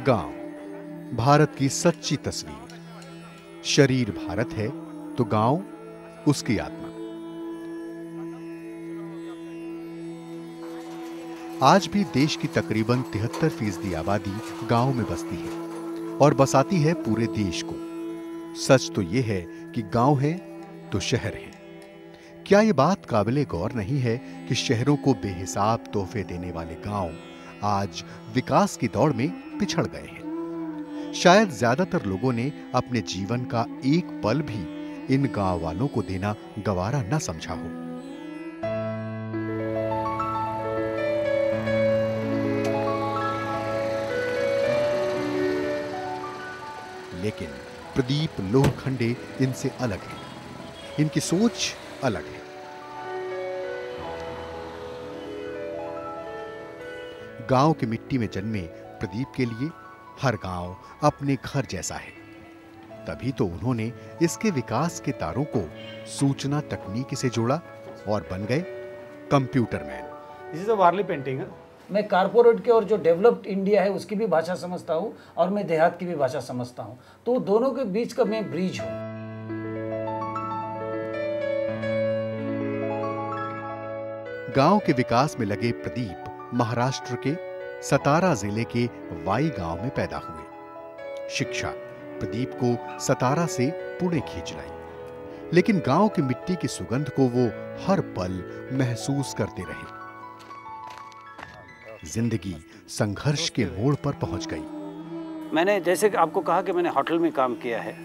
गांव, भारत की सच्ची तस्वीर। शरीर भारत है तो गांव उसकी आत्मा। आज भी देश की तकरीबन 73% आबादी गांव में बसती है और बसाती है पूरे देश को। सच तो यह है कि गांव है तो शहर है। क्या यह बात काबिले गौर नहीं है कि शहरों को बेहिसाब तोहफे देने वाले गांव आज विकास की दौड़ में पिछड़ गए हैं। शायद ज्यादातर लोगों ने अपने जीवन का एक पल भी इन गांव वालों को देना गवारा न समझा हो। लेकिन प्रदीप लोहखंडे इनसे अलग है। इनकी सोच अलग है। गांव की मिट्टी में जन्मे प्रदीप के लिए हर गांव अपने घर जैसा है। तभी तो उन्होंने इसके विकास के तारों को सूचना तकनीक से जोड़ा और बन गए computer man. This is a Warli painting. मैं कारपोरेट के और जो डेवलप्ड इंडिया है उसकी भी भाषा समझता हूँ और मैं देहात की भी भाषा समझता हूँ, तो दोनों के बीच का मैं ब्रिज हूँ। गांव के विकास में लगे प्रदीप महाराष्ट्र के सतारा जिले के वाई गांव में पैदा हुए। शिक्षा प्रदीप को सतारा से पुणे खींच लाई, लेकिन गांव की मिट्टी की सुगंध को वो हर पल महसूस करते रहे। जिंदगी संघर्ष के मोड़ पर पहुंच गई। मैंने जैसे कि आपको कहा कि मैंने होटल में काम किया है,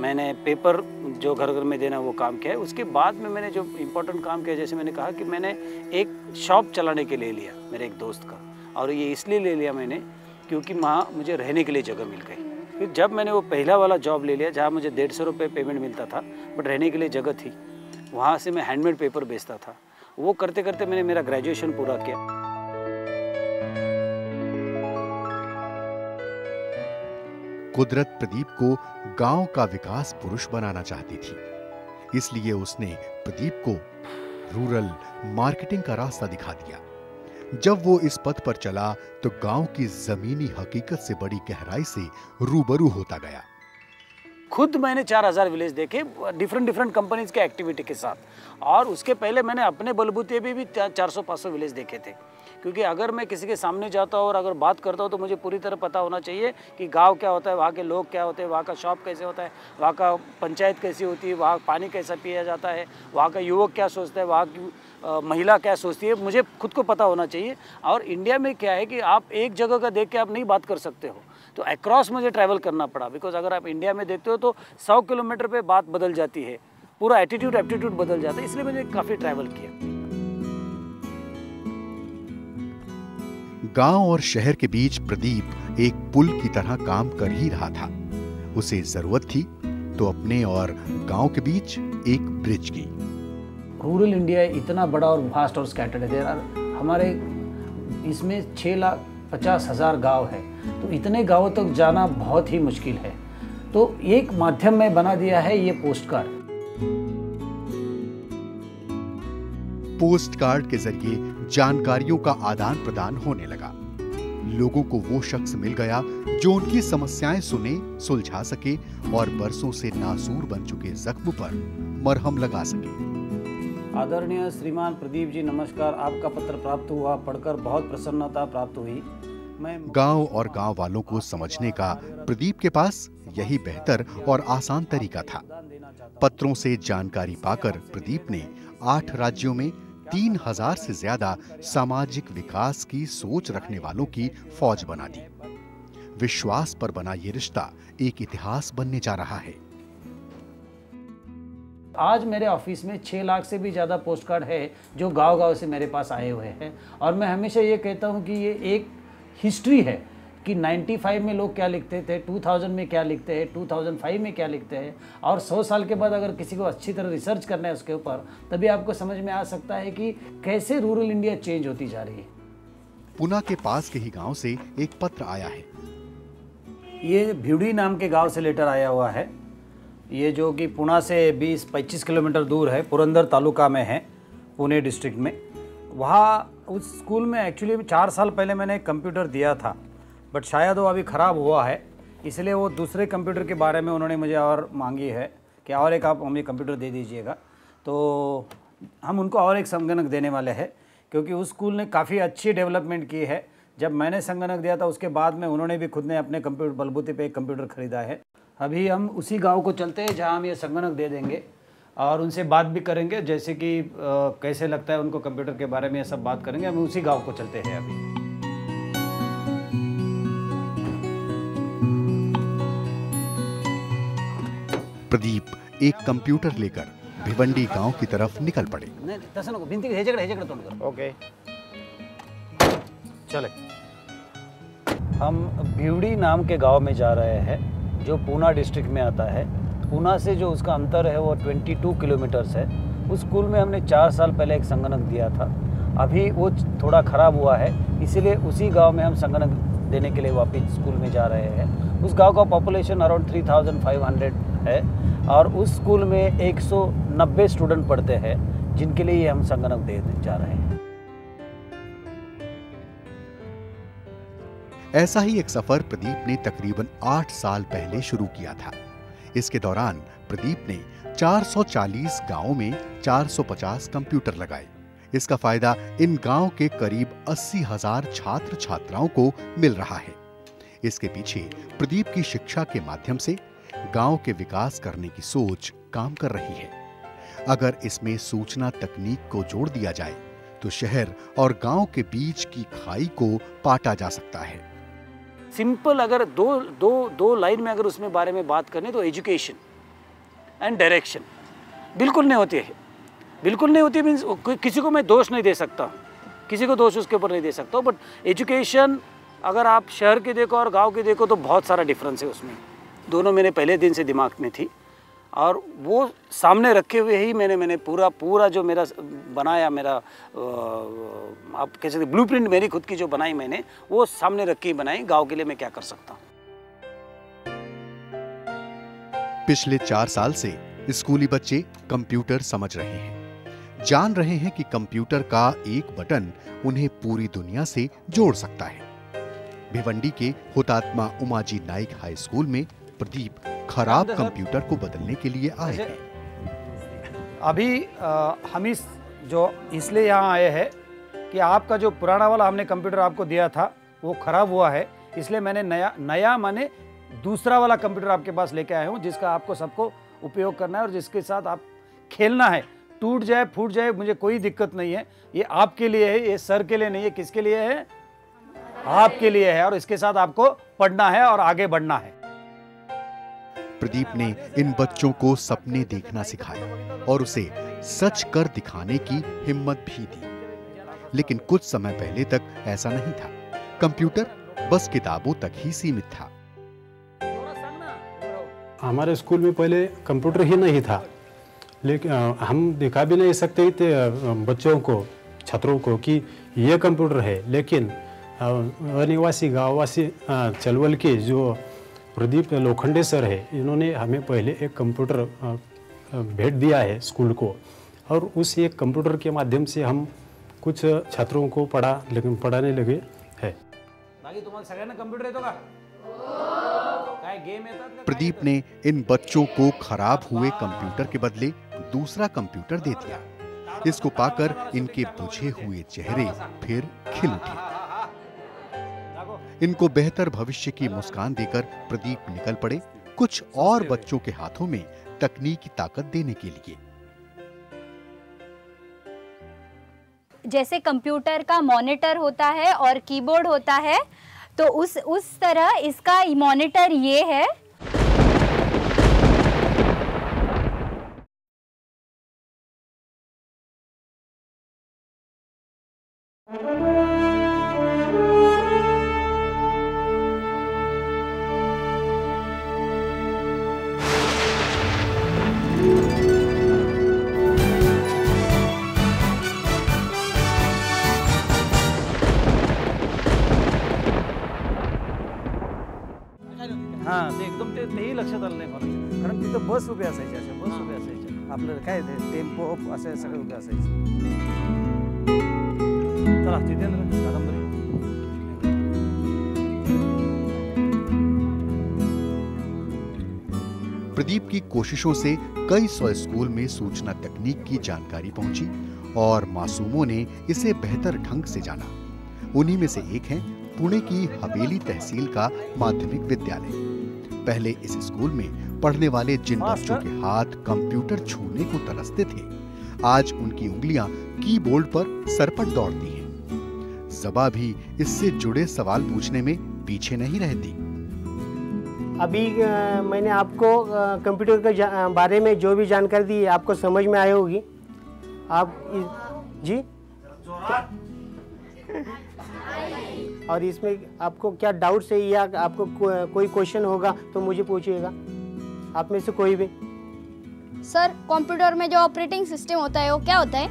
मैंने पेपर जो घर घर में देना वो काम किया है। उसके बाद में मैंने जो इम्पोर्टेंट काम किया, जैसे मैंने कहा कि मैंने एक शॉप चलाने के लिए लिया मेरे एक दोस्त का, और ये इसलिए ले लिया मैंने क्योंकि वहाँ मुझे रहने के लिए जगह मिल गई। फिर जब मैंने वो पहला वाला जॉब ले लिया जहाँ मुझे 150 रुपये पेमेंट मिलता था बट रहने के लिए जगह थी, वहाँ से मैं हैंडमेड पेपर बेचता था। वो करते करते मैंने मेरा ग्रेजुएशन पूरा किया। कुदरत प्रदीप को गांव का विकास पुरुष बनाना चाहती थी, इसलिए उसने प्रदीप को रूरल मार्केटिंग का रास्ता दिखा दिया। जब वो इस पथ पर चला तो गांव की जमीनी हकीकत से बड़ी गहराई से रूबरू होता गया। खुद मैंने 4000 विलेज देखे डिफरेंट कंपनीज के एक्टिविटी के साथ, और उसके पहले मैंने अपने बलबूते पे भी 400-500 विलेज देखे थे। क्योंकि अगर मैं किसी के सामने जाता हूँ और अगर बात करता हूँ तो मुझे पूरी तरह पता होना चाहिए कि गांव क्या होता है, वहाँ के लोग क्या होते हैं, वहाँ का शॉप कैसे होता है, वहाँ का पंचायत कैसी होती है, वहाँ पानी कैसा पिया जाता है, वहाँ का युवक क्या सोचता है, वहाँ की महिला क्या सोचती है, मुझे खुद को पता होना चाहिए। और इंडिया में क्या है कि आप एक जगह का देख के आप नहीं बात कर सकते हो, तो अक्रॉस मुझे ट्रैवल करना पड़ा। बिकॉज अगर आप इंडिया में देखते हो तो 100 किलोमीटर पे बात बदल जाती है, पूरा एप्टीट्यूड बदल जाता है, इसलिए मैंने काफ़ी ट्रैवल किया। गांव और शहर के बीच प्रदीप एक पुल की तरह काम कर ही रहा था। उसे जरूरत थी तो अपने और गांव के बीच एक ब्रिज की। रूरल इंडिया इतना बड़ा और वास्ट और स्कैटर्ड है। हमारे इसमें 6,50,000 गांव है, तो इतने गांवों तक जाना बहुत ही मुश्किल है। तो एक माध्यम में बना दिया है ये पोस्ट कार्ड। पोस्ट कार्ड के जरिए जानकारियों का आदान प्रदान होने लगा। लोगों को वो शख्स मिल गया जो उनकी समस्याएं सुने, सुलझा सके और बरसों से नासूर बन चुके जख्म पर मरहम लगा सके। आदरणीय श्रीमान प्रदीप जी, नमस्कार। आपका पत्र प्राप्त हुआ, पढ़कर बहुत प्रसन्नता प्राप्त हुई। मैं गांव और गांव वालों को समझने का प्रदीप के पास यही बेहतर और आसान तरीका था। पत्रों से जानकारी पाकर प्रदीप ने 8 राज्यों में 3000 से ज्यादा सामाजिक विकास की सोच रखने वालों की फौज बना दी। विश्वास पर बना ये रिश्ता एक इतिहास बनने जा रहा है। आज मेरे ऑफिस में 6 लाख से भी ज़्यादा पोस्ट कार्ड है जो गांव-गांव से मेरे पास आए हुए हैं। और मैं हमेशा ये कहता हूँ कि ये एक हिस्ट्री है कि 95 में लोग क्या लिखते थे, 2000 में क्या लिखते हैं, 2005 में क्या लिखते हैं, और 100 साल के बाद अगर किसी को अच्छी तरह रिसर्च करना है उसके ऊपर, तभी आपको समझ में आ सकता है कि कैसे रूरल इंडिया चेंज होती जा रही है। पुणे के पास के ही गांव से एक पत्र आया है। ये भिवड़ी नाम के गांव से लेटर आया हुआ है, ये जो कि पुणे से 20-25 किलोमीटर दूर है, पुरंदर तालुका में है, पुणे डिस्ट्रिक्ट में। वहाँ उस स्कूल में एक्चुअली 4 साल पहले मैंने कंप्यूटर दिया था। बट शायद वो अभी ख़राब हुआ है, इसलिए वो दूसरे कंप्यूटर के बारे में उन्होंने मुझे और मांगी है कि और एक आप हमें कंप्यूटर दे दीजिएगा। तो हम उनको और एक संगणक देने वाले हैं, क्योंकि उस स्कूल ने काफ़ी अच्छी डेवलपमेंट की है। जब मैंने संगणक दिया था उसके बाद में उन्होंने भी खुद ने अपने कंप्यूटर बलबूते पे एक कंप्यूटर ख़रीदा है। अभी हम उसी गांव को चलते हैं जहां हम ये संगणक दे देंगे और उनसे बात भी करेंगे, जैसे कि कैसे लगता है उनको कंप्यूटर के बारे में, ये सब बात करेंगे। हम उसी गाँव को चलते हैं अभी। प्रदीप एक कंप्यूटर लेकर भिवंडी गांव की तरफ निकल पड़े। ओके, चले। हम भिवड़ी नाम के गांव में जा रहे हैं, जो पूना डिस्ट्रिक्ट में आता है। पूना से जो उसका अंतर है वो 22 किलोमीटर्स है। उस स्कूल में हमने 4 साल पहले एक संगणक दिया था। अभी वो थोड़ा ख़राब हुआ है, इसीलिए उसी गांव में हम संगणक देने के लिए वापस स्कूल में जा रहे हैं। उस गांव का पॉपुलेशन अराउंड 3500 है और उस स्कूल में 190 स्टूडेंट पढ़ते हैं, जिनके लिए हम संगणक देने जा रहे हैं। ऐसा ही एक सफर प्रदीप ने तकरीबन 8 साल पहले शुरू किया था। इसके दौरान प्रदीप ने 440 गांवों में 450 कंप्यूटर लगाए। इसका फायदा इन गांव के करीब 80,000 छात्र छात्राओं को मिल रहा है। इसके पीछे प्रदीप की शिक्षा के माध्यम से गांव के विकास करने की सोच काम कर रही है। अगर इसमें सूचना तकनीक को जोड़ दिया जाए तो शहर और गांव के बीच की खाई को पाटा जा सकता है। सिंपल अगर दो लाइन में अगर उसमें बारे में बात करें तो एजुकेशन एंड डायरेक्शन बिल्कुल नहीं होती है। बिल्कुल नहीं होती मीन्स किसी को मैं दोष नहीं दे सकता, किसी को दोष उसके ऊपर नहीं दे सकता हूँ। बट एजुकेशन अगर आप शहर के देखो और गांव के देखो तो बहुत सारा डिफरेंस है उसमें। दोनों मेरे पहले दिन से दिमाग में थी और वो सामने रखे हुए ही मैंने पूरा जो मेरा बनाया, मेरा आप कह सकते ब्लूप्रिंट मेरी खुद की जो बनाई मैंने, वो सामने रख के ही बनाई। गांव के लिए मैं क्या कर सकता हूँ। पिछले 4 साल से स्कूली बच्चे कंप्यूटर समझ रहे हैं, जान रहे हैं कि कंप्यूटर का एक बटन उन्हें पूरी दुनिया से जोड़ सकता है। भिवंडी के हुतात्मा उमाजी नाइक हाई स्कूल में प्रदीप खराब कंप्यूटर को बदलने के लिए आए हैं। अभी हम इसलिए यहाँ आए हैं कि आपका जो पुराना वाला हमने कंप्यूटर आपको दिया था वो खराब हुआ है, इसलिए मैंने नया माने दूसरा वाला कंप्यूटर आपके पास लेके आया हूँ, जिसका आपको सबको उपयोग करना है और जिसके साथ आप खेलना है। टूट जाए फूट जाए मुझे कोई दिक्कत नहीं है, ये आपके लिए है, ये सर के लिए नहीं है। किसके लिए है? आपके लिए है। और इसके साथ आपको पढ़ना है और आगे बढ़ना है। प्रदीप ने इन बच्चों को सपने देखना सिखाया और उसे सच कर दिखाने की हिम्मत भी दी। लेकिन कुछ समय पहले तक ऐसा नहीं था। कंप्यूटर बस किताबों तक ही सीमित था। हमारे स्कूल में पहले कंप्यूटर ही नहीं था, लेकिन हम दिखा भी नहीं सकते थे बच्चों को, छात्रों को कि ये कंप्यूटर है। लेकिन अनिवासी गाँववासी चलवल के जो प्रदीप लोखंडे सर है, इन्होंने हमें पहले एक कंप्यूटर भेंट दिया है स्कूल को, और उस एक कंप्यूटर के माध्यम से हम कुछ छात्रों को पढ़ाने लगे है। प्रदीप ने इन बच्चों को खराब हुए कंप्यूटर के बदले दूसरा कंप्यूटर दे दिया। इसको पाकर इनके बुझे हुए चेहरे फिर खिल उठे। इनको बेहतर भविष्य की मुस्कान देकर प्रदीप निकल पड़े कुछ और बच्चों के हाथों में तकनीकी ताकत देने के लिए। जैसे कंप्यूटर का मॉनिटर होता है और कीबोर्ड होता है, तो उस तरह इसका मॉनिटर ये है। हां, ते एकदम तेही लक्षात आलं नाही मला, कारण तिथं बस उभे असायचे, अशा बस उभे असायचे, आपलं काय ते टेम्पो असे सगळे उभे असायचे. चला जितेंद्र कादंबरी प्रदीप की कोशिशों से कई 100 स्कूल में सूचना तकनीक की जानकारी पहुंची और मासूमों ने इसे बेहतर ढंग से जाना। उन्हीं में से एक है पुणे की हवेली तहसील का माध्यमिक विद्यालय। पहले इस स्कूल में पढ़ने वाले जिन बच्चों के हाथ कंप्यूटर छूने को तरसते थे, आज उनकी उंगलियां कीबोर्ड पर सरपट दौड़ती हैं। ज़बा भी इससे जुड़े सवाल पूछने में पीछे नहीं रहती। अभी मैंने आपको कंप्यूटर के बारे में जो भी जानकारी दी है आपको समझ में आई होगी। आप जी और इसमें आपको क्या डाउट्स है या आपको कोई क्वेश्चन होगा तो मुझे पूछिएगा, आप में से कोई भी। सर, कंप्यूटर में जो ऑपरेटिंग सिस्टम होता है वो क्या होता है?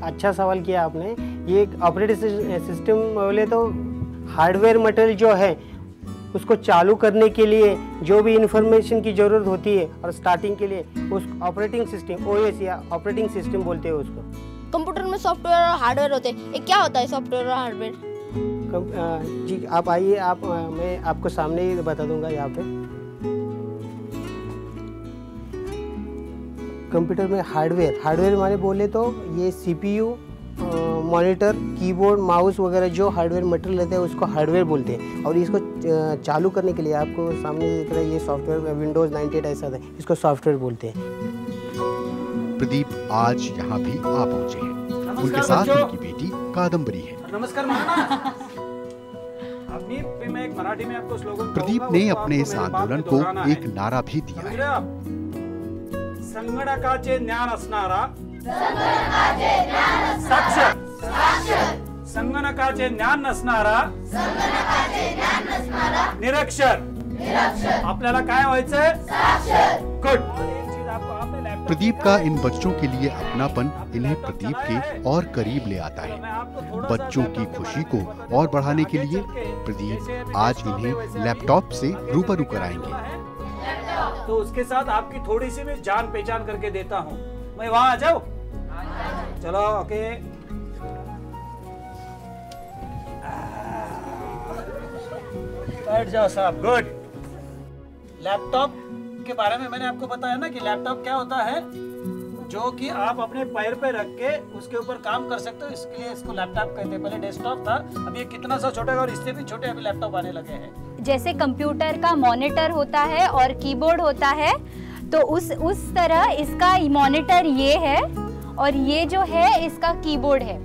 अच्छा सवाल किया आपने। ये ऑपरेटिंग सिस्टम बोले तो हार्डवेयर मटेरियल जो है उसको चालू करने के लिए जो भी इंफॉर्मेशन की ज़रूरत होती है और स्टार्टिंग के लिए उस ऑपरेटिंग सिस्टम OS या ऑपरेटिंग सिस्टम बोलते हैं उसको। कंप्यूटर में सॉफ्टवेयर और हार्डवेयर होते हैं, ये क्या होता है सॉफ्टवेयर और हार्डवेयर? जी आप आइए, मैं आपको सामने ही बता दूंगा। यहाँ पे कंप्यूटर में हार्डवेयर माने बोले तो ये CPU, मॉनिटर, कीबोर्ड, माउस वगैरह जो हार्डवेयर मटेरियल रहते हैं उसको हार्डवेयर बोलते हैं। और इसको चालू करने के लिए आपको सामने दिख रहा है ये सॉफ्टवेयर विंडोज़ 98 ऐसा है, इसको सॉफ्टवेयर बोलते हैं। प्रदीप आज यहाँ भी आ पहुँचे हैं। उनके साथ उनकी बेटी कादम्बरी है। नमस्कार। अभी मैं एक मराठी में आपको स्लोगन प्रदीप ने अपने इस आंदोलन को एक नारा भी दिया है। संगणकाचे ज्ञान असणारा साक्षर, संगणकाचे ज्ञान नसणारा निरक्षर, आपल्याला काय व्हायचंय? गुड। प्रदीप का इन बच्चों के लिए अपनापन इन्हें प्रदीप के और करीब ले आता है। बच्चों की खुशी को और बढ़ाने के लिए प्रदीप आज इन्हें लैपटॉप से रूबरू कराएंगे। तो उसके साथ आपकी थोड़ी सी भी जान पहचान करके देता हूँ। मैं वहां आ जाऊं? चलो ओके। बैठ जाओ साहब। गुड। लैपटॉप के बारे में मैंने आपको बताया ना कि लैपटॉप क्या होता है, जो कि आप अपने पैर पे रख के उसके ऊपर काम कर सकते हो, इसके लिए इसको लैपटॉप कहते हैं। पहले डेस्कटॉप था, अब ये कितना सा छोटा है और इससे भी छोटे अभी लैपटॉप आने लगे हैं। जैसे कंप्यूटर का मॉनिटर होता है और कीबोर्ड होता है, तो उस तरह इसका मॉनिटर ये है और ये जो है इसका कीबोर्ड है।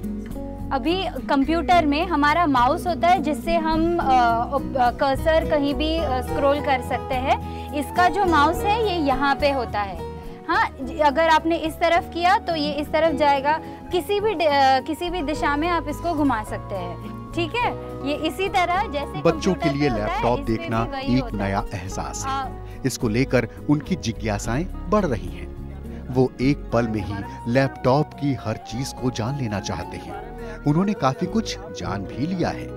अभी कंप्यूटर में हमारा माउस होता है जिससे हम कर्सर कहीं भी स्क्रॉल कर सकते हैं। इसका जो माउस है ये यहाँ पे होता है। हाँ, अगर आपने इस तरफ किया तो ये इस तरफ जाएगा। किसी भी दिशा में आप इसको घुमा सकते हैं। ठीक है, ये इसी तरह जैसे बच्चों के लिए लैपटॉप देखना एक नया एहसास है। इसको लेकर उनकी जिज्ञासाएं बढ़ रही हैं। वो एक पल में ही लैपटॉप की हर चीज को जान लेना चाहते हैं। उन्होंने काफी कुछ जान भी लिया है।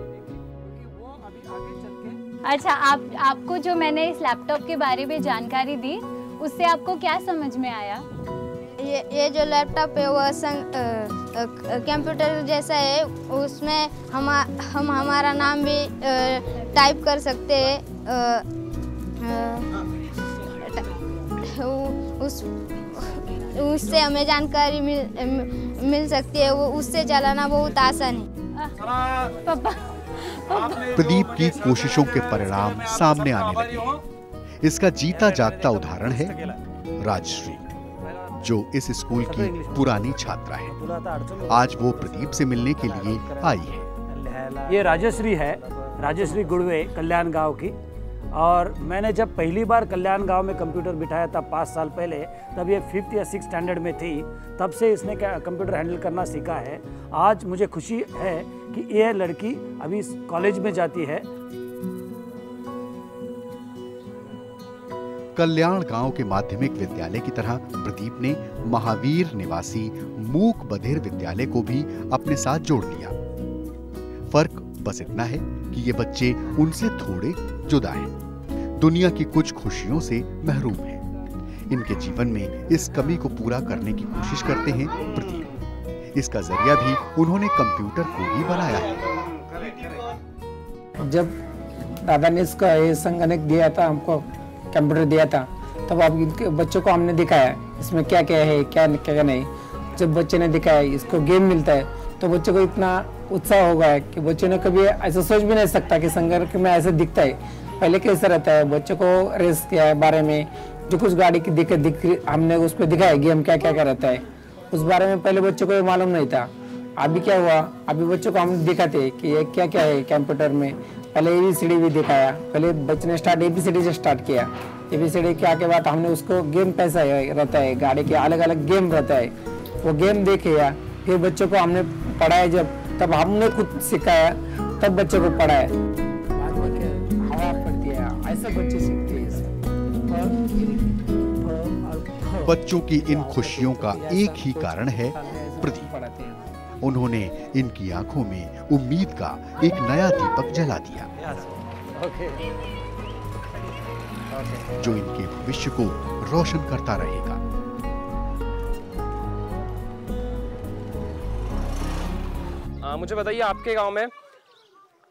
अच्छा, आपको जो मैंने इस लैपटॉप के बारे में जानकारी दी, उससे आपको क्या समझ में आया? ये जो लैपटॉप है वो कंप्यूटर जैसा है। उसमें हम हमारा नाम भी टाइप कर सकते हैं। उससे हमें जानकारी मिल सकती है। वो उससे चलाना बहुत आसान है। प्रदीप की कोशिशों के परिणाम सामने आने लगे हैं। इसका जीता जागता उदाहरण है राजश्री, जो इस स्कूल की पुरानी छात्रा है। आज वो प्रदीप से मिलने के लिए आई है। ये राजश्री है, राजश्री गुड़वे, कल्याण गांव की। और मैंने जब पहली बार कल्याण गांव में कंप्यूटर बिठाया था 5 साल पहले, तब ये 5th या 6th स्टैंडर्ड में थी। तब से इसने कंप्यूटर हैंडल करना सीखा है। आज मुझे खुशी है कि ये लड़की अभी कॉलेज में जाती है। कल्याण गांव के माध्यमिक विद्यालय की तरह प्रदीप ने महावीर निवासी मूक बधिर विद्यालय को भी अपने साथ जोड़ लिया। फर्क बस इतना है कि ये बच्चे उनसे थोड़े जुदा हैं, दुनिया की कुछ खुशियों से महरूम हैं। इनके जीवन में इस कमी को पूरा करने की कोशिश करते हैं प्रदीप। इसका जरिया भी उन्होंने कंप्यूटर को ही बनाया है। जब दादा ने इसका ये संगणक दिया था हमको, कंप्यूटर दिया था, तब अब इनके बच्चों को हमने दिखाया इसमें क्या क्या है, क्या क्या नहीं। जब बच्चे ने दिखाया इसको गेम मिलता है तो बच्चों को इतना उत्साह होगा है कि बच्चों ने कभी ऐसा सोच भी नहीं सकता कि संगणक में ऐसे दिखता है। पहले कैसा रहता है, बच्चों को रेस के बारे में जो कुछ गाड़ी की दिख हमने उस पर दिखाया गेम क्या क्या रहता है, उस बारे में पहले बच्चों को ये मालूम नहीं था। अभी क्या हुआ, अभी बच्चों को हम दिखाते कि ये क्या क्या है कंप्यूटर में। पहले ABCD भी दिखाया, पहले बच्चे ने ABCD से स्टार्ट किया। ABCD क्या के बाद हमने उसको गेम कैसा रहता है, गाड़ी के अलग अलग गेम रहता है, वो गेम देखे या फिर बच्चों को हमने पढ़ाया। जब तब हमने खुद सिखाया तब बच्चों को पढ़ाया। हवा पड़ती है, ऐसा बच्चे सीखते हैं। बच्चों की इन खुशियों का एक ही कारण है प्रदीप। उन्होंने इनकी आंखों में उम्मीद का एक नया दीपक जला दिया जो इनके भविष्य को रोशन करता रहेगा। मुझे बताइए, आपके गांव में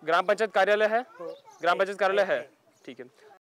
ग्राम पंचायत कार्यालय है? ग्राम पंचायत कार्यालय है, ठीक है।